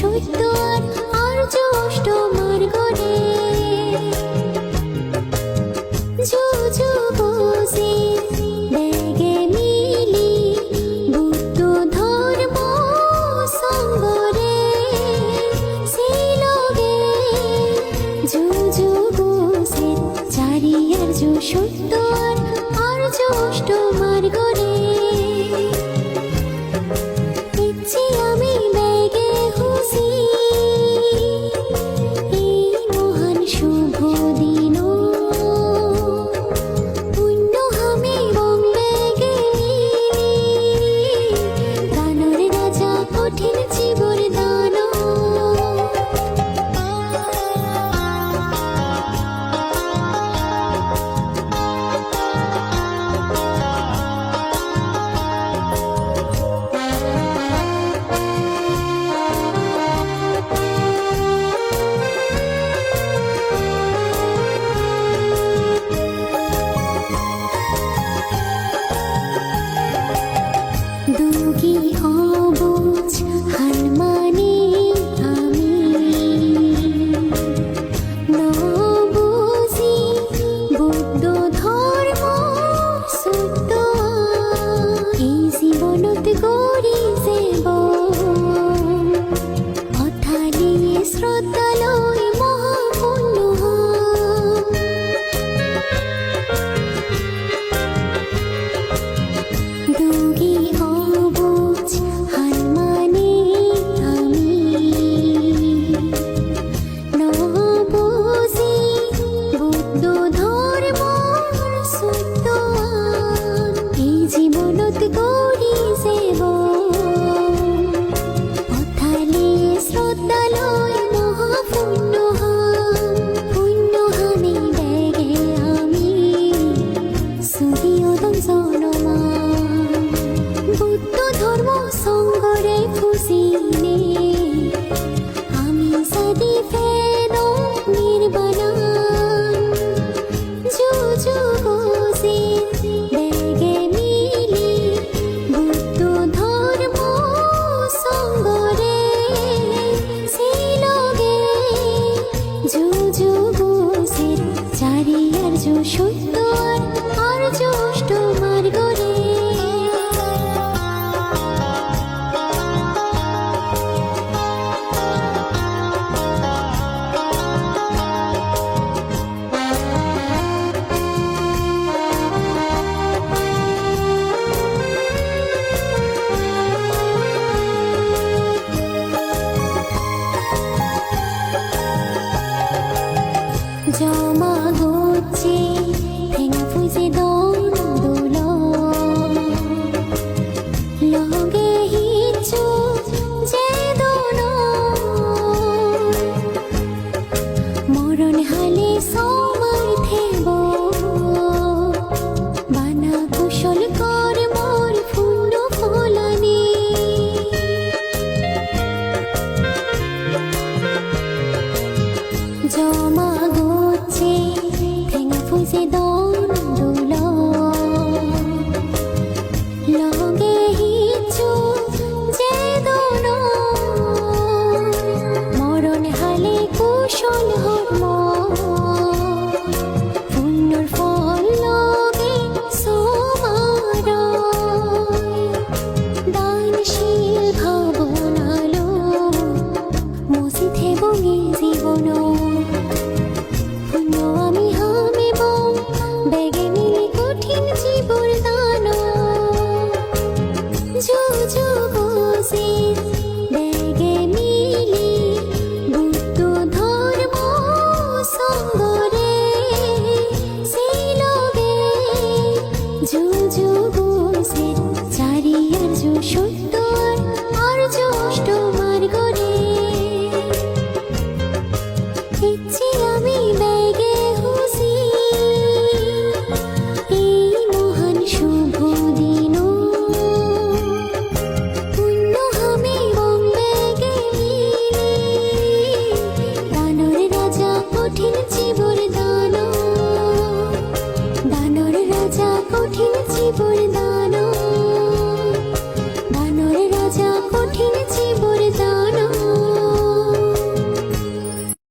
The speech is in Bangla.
সত্য আর আর্য অষ্টমার গড়ে জুজু বসে ব্যাগে মিলি বুদ্ধ ধর্ম সঙ্গরে শিলগে জুজু বসে চারি আর্য সত্য আর আর্য অষ্টমার গড়ে দুগি অবুঝ হানমানে আমি নবুঝি বুদ্ধ ধর্ম সত্য এই জীবনত গড়ি যাব অথালিয়ে শ্রদ্ধালয় মহাপুণ্য দুগি বুদ্ধ ধর্ম সঙ্গরে ফুসিনে আমি সাদি ফেদ নির্বাণান জুজু বসে ব্যাগে মিলি বুদ্ধ ধর্ম সঙ্গরে শিলগে জুজু বসে চারি আর্য সত্য আর আর্য অষ্টমার গড়ে জমা হচ্ছে ভেঙা ফুজে দোল লগে হিচু যে দোল মরণ হালে সমার থেব বানা কুশল কর মোর ফুল ফলানি জমা ভেঙা ফুজে দোল লগে হিচু যে দোল মরণ হালে কুশল হর্ম পুণ্যর ফল লগে সমার দানশীল ভাবনালো মসি থেবঙ্গি জীবন আমি হামিব ব্যাগে মিলি কঠিন জীবন দান জুজু বসে ব্যাগে মিলি বুদ্ধ ধর্ম সঙ্গরে শিলগে জুজু বসে চারি আর্য সত্য আর আর্য অষ্টমার গড়ে ইচ্ছে আমি ব্যাগে হুসি এই মহান শুভ দিন পুণ্য হামি ব্যাগে দানর রাজা কঠিন জীবর